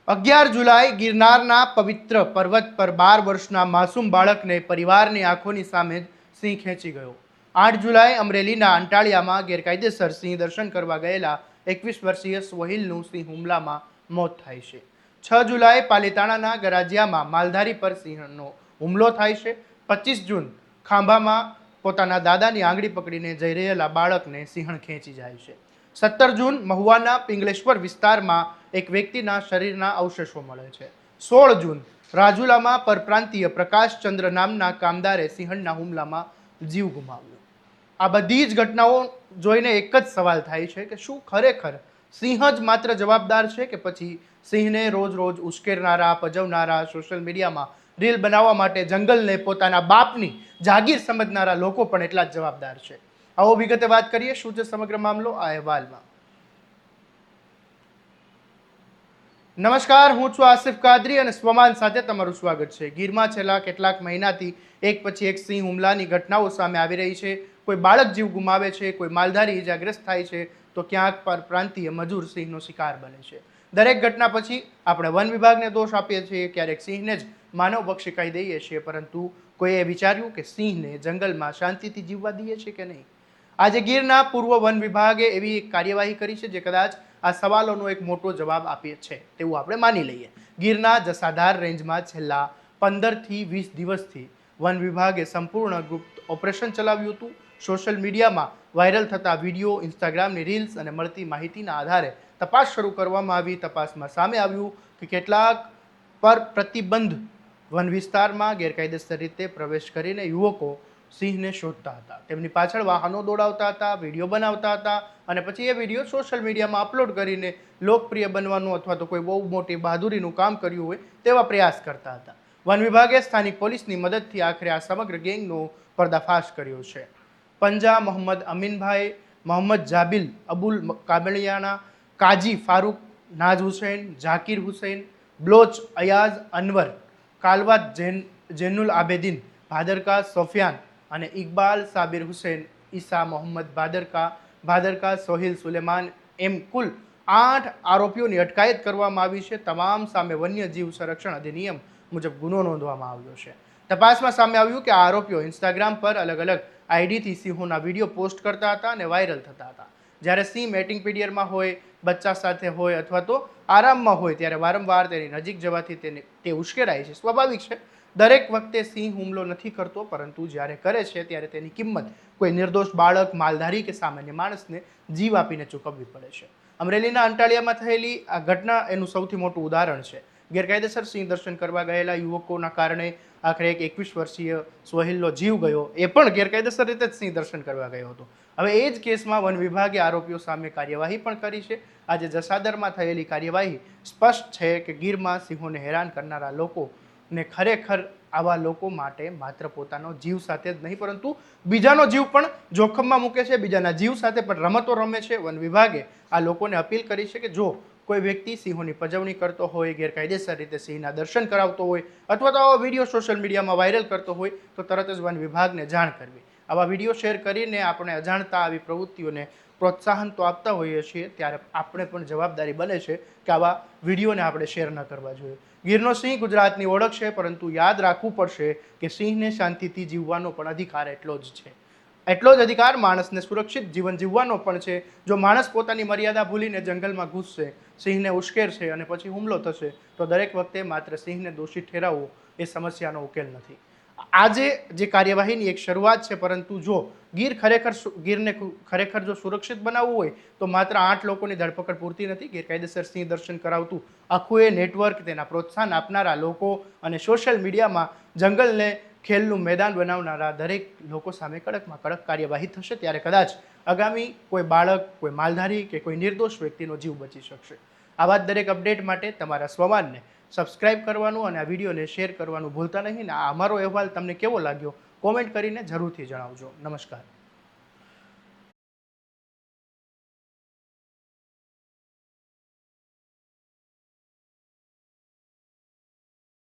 11 જુલાઈ ગિરનારના પવિત્ર પર્વત પર 12 વર્ષના માસૂમ બાળકને પરિવારની આંખોની સામે જ સિંહ ખેંચી ગયો. 8 જુલાઈ અમરેલીના અંટાળિયામાં ગેરકાયદેસર સિંહ દર્શન કરવા ગયેલા 21 વર્ષીય સોહિલનું સિંહ હુમલામાં મોત થાય છે. 6 જુલાઈ પાલીતાણાના ગરાજિયામાં માલધારી પર સિંહનો હુમલો થાય છે. 25 જૂન ખાંભામાં પોતાના દાદાની આંગળી પકડીને જઈ રહેલા બાળકને સિંહણ ખેંચી જાય છે. 17 જૂન મહુવાના પિંગલેશ્વર વિસ્તારમાં એક વ્યક્તિના શરીરના અવશેષો મળે છે. 16 જૂન રાજુલામાં પરપ્રાંતીય પ્રકાશચંદ્ર નામના કામદારે સિંહણના હુમલામાં જીવ ગુમાવ્યો. આ બધી જ ઘટનાઓ જોઈને એક જ સવાલ થાય છે કે શું ખરેખર સિંહ જ માત્ર જવાબદાર છે કે પછી સિંહને રોજ રોજ ઉશ્કેરનારા, પજવનારા, સોશિયલ મીડિયામાં રીલ બનાવવા માટે જંગલને પોતાના બાપની જાગીર સમજનારા લોકો પણ એટલા જ જવાબદાર છે? આવો વિગતે વાત કરીએ શું છે સમગ્ર મામલો આ અહેવાલમાં. નમસ્કાર, હું છું આસિફ કાદરી અને સ્વમાન સાથે તમારું સ્વાગત છે. ગીરમાં છેલ્લા કેટલાક મહિનાથી એક પછી એક સિંહ હુમલાની ઘટનાઓ સામે આવી રહી છે. કોઈ બાળક જીવ ગુમાવે છે, કોઈ માલધારી ઇજાગ્રસ્ત થાય છે, તો ક્યાંક પરપ્રાંતીય મજૂર સિંહનો શિકાર બને છે. દરેક ઘટના પછી આપણે વન વિભાગને દોષ આપીએ છીએ, ક્યારેક સિંહને જ માનવ પક્ષી કહી દઈએ છીએ, પરંતુ કોઈએ વિચાર્યું કે સિંહને જંગલમાં શાંતિથી જીવવા દઈએ છે કે નહીં? આજે ગીરના પૂર્વ વન વિભાગે એવી એક કાર્યવાહી કરી છે જે કદાચ આ સવાલોનો એક મોટો જવાબ આપે છે તેવું આપણે માની લઈએ. ગીરના જસાધાર રેન્જમાં છેલ્લા 15 થી 20 દિવસથી વન વિભાગે સંપૂર્ણ ગુપ્ત ઓપરેશન ચલાવ્યું હતું. સોશિયલ મીડિયામાં વાયરલ થતા વિડીયો, ઇન્સ્ટાગ્રામની રીલ્સ અને મળતી માહિતીના આધારે તપાસ શરૂ કરવામાં આવી. તપાસમાં સામે આવ્યું કે કેટલાક પર પ્રતિબંધ વન વિસ્તારમાં ગેરકાયદેસર રીતે પ્રવેશ કરીને યુવકો સિંહને શોધતા હતા, તેમની પાછળ વાહનો દોડાવતા હતા, વિડીયો બનાવતા હતા અને પછી એ વિડીયો સોશિયલ મીડિયામાં અપલોડ કરીને લોકપ્રિય બનવાનું અથવા તો કોઈ બહુ મોટી બહાદુરીનું કામ કર્યું હોય તેવા પ્રયાસ કરતા હતા. વન વિભાગે સ્થાનિક પોલીસની મદદથી આખરે આ સમગ્ર ગેંગનો પર્દાફાશ કર્યો છે. પંજા મોહમ્મદ અમીનભાઈ, મોહમ્મદ જાબિલ અબુલ કાબલિયાના, કાજી ફારૂક, નાજ હુસૈન, ઝાકીર હુસૈન, બ્લોચ અયાઝ અનવર, કાલવાત જૈનુલ આબેદીન, ભાદરકા સોફિયાન અને ઇકબાલ સાબિર હુસૈન, ઈસા મોહમ્મદ ભાદરકા સોહિલ સુલેમાન એમ કુલ 8 આરોપીઓની અટકાયત કરવામાં આવી છે. તમામ સામે વન્યજીવ સંરક્ષણ અધિનિયમ મુજબ ગુનો નોંધવામાં આવ્યો છે. તપાસમાં સામે આવ્યું કે આ આરોપીઓ ઇન્સ્ટાગ્રામ પર અલગ અલગ આઈડીથી સિંહોના વિડીયો પોસ્ટ કરતા હતા અને વાયરલ થતા હતા. જ્યારે સિંહ મેટિંગ પીરિયડમાં હોય, બચ્ચા સાથે હોય અથવા તો આરામમાં હોય ત્યારે વારંવાર તેની નજીક જવાથી તે ઉશ્કેરાય છે. સ્વાભાવિક છે, દરેક વખતે સિંહ હુમલો નથી કરતો, પરંતુ જ્યારે કરે છે ત્યારે તેની કિંમત કોઈ નિર્દોષ બાળક, માલધારી કે સામાન્ય માણસને જીવ આપીને ચૂકવવી પડે છે. અમરેલીના અંટાળિયામાં થયેલી આ ઘટના એનું સૌથી મોટું ઉદાહરણ છે. ગેરકાયદેસર સિંહ દર્શન કરવા ગયેલા યુવકોના કારણે આખરે એક 21 વર્ષીય સોહિલનો જીવ ગયો. એ પણ ગેરકાયદેસર રીતે જ સિંહ દર્શન કરવા ગયો હતો. હવે એ જ કેસમાં વન વિભાગે આરોપીઓ સામે કાર્યવાહી પણ કરી છે. આજે જસાદરમાં થયેલી કાર્યવાહી સ્પષ્ટ છે કે ગીરમાં સિંહોને હેરાન કરનારા લોકો ને ખરેખર આવા લોકો માટે માત્ર પોતાનો જીવ સાથે જ નહીં પરંતુ બીજાનો જીવ પણ જોખમમાં મૂકે છે, બીજાના જીવ સાથે પણ રમતો રમે છે. વન વિભાગે આ લોકોને અપીલ કરી છે કે જો કોઈ વ્યક્તિ સિંહોની પજવણી કરતો હોય, ગેરકાયદેસર રીતે સિંહના દર્શન કરાવતો હોય અથવા તો આવા વિડીયો સોશિયલ મીડિયામાં વાયરલ કરતો હોય તો તરત જ વન વિભાગને જાણ કરવી. આવા વિડીયો શેર કરીને આપણે અજાણતા આવી પ્રવૃત્તિઓને પ્રોત્સાહન તો આપતા હોઈએ છીએ, ત્યારે આપણે પણ જવાબદારી બને છે કે આવા વિડીયોને આપણે શેર ન કરવા જોઈએ. ગીરનો સિંહ ગુજરાતની ઓળખ છે, પરંતુ યાદ રાખવું પડશે કે સિંહને શાંતિથી જીવવાનો પણ અધિકાર એટલો જ છે. એટલો જ અધિકાર માણસને સુરક્ષિત જીવન જીવવાનો પણ છે. જો માણસ પોતાની મર્યાદા ભૂલીને જંગલમાં ઘૂસશે, સિંહને ઉશ્કેરશે અને પછી હુમલો થશે તો દરેક વખતે માત્ર સિંહને દોષિત ઠેરાવવો એ સમસ્યાનો ઉકેલ નથી. આજે જે કાર્યવાહીની એક શરૂઆત છે, પરંતુ જો ગીરને ખરેખર જો સુરક્ષિત બનાવવું હોય તો માત્ર 8 લોકોની ધરપકડ પૂરતી નથી. ગેરકાયદેસર સિંહ દર્શન કરાવતું આખું એ નેટવર્ક, તેના પ્રોત્સાહન આપનારા લોકો અને સોશિયલ મીડિયામાં જંગલને ખેલનું મેદાન બનાવનારા દરેક લોકો સામે કડકમાં કડક કાર્યવાહી થશે. ત્યારે કદાચ આગામી કોઈ બાળક, કોઈ માલધારી કે કોઈ નિર્દોષ વ્યક્તિનો જીવ બચી શકશે. આવા જ દરેક અપડેટ માટે તમારા સ્વમાનને સબસ્ક્રાઇબ કરવાનું અને આ વિડીયોને શેર કરવાનું ભૂલતા નહીં. આ અમારો અહેવાલ તમને કેવો લાગ્યો કોમેન્ટ કરીને જરૂરથી જણાવજો. નમસ્કાર.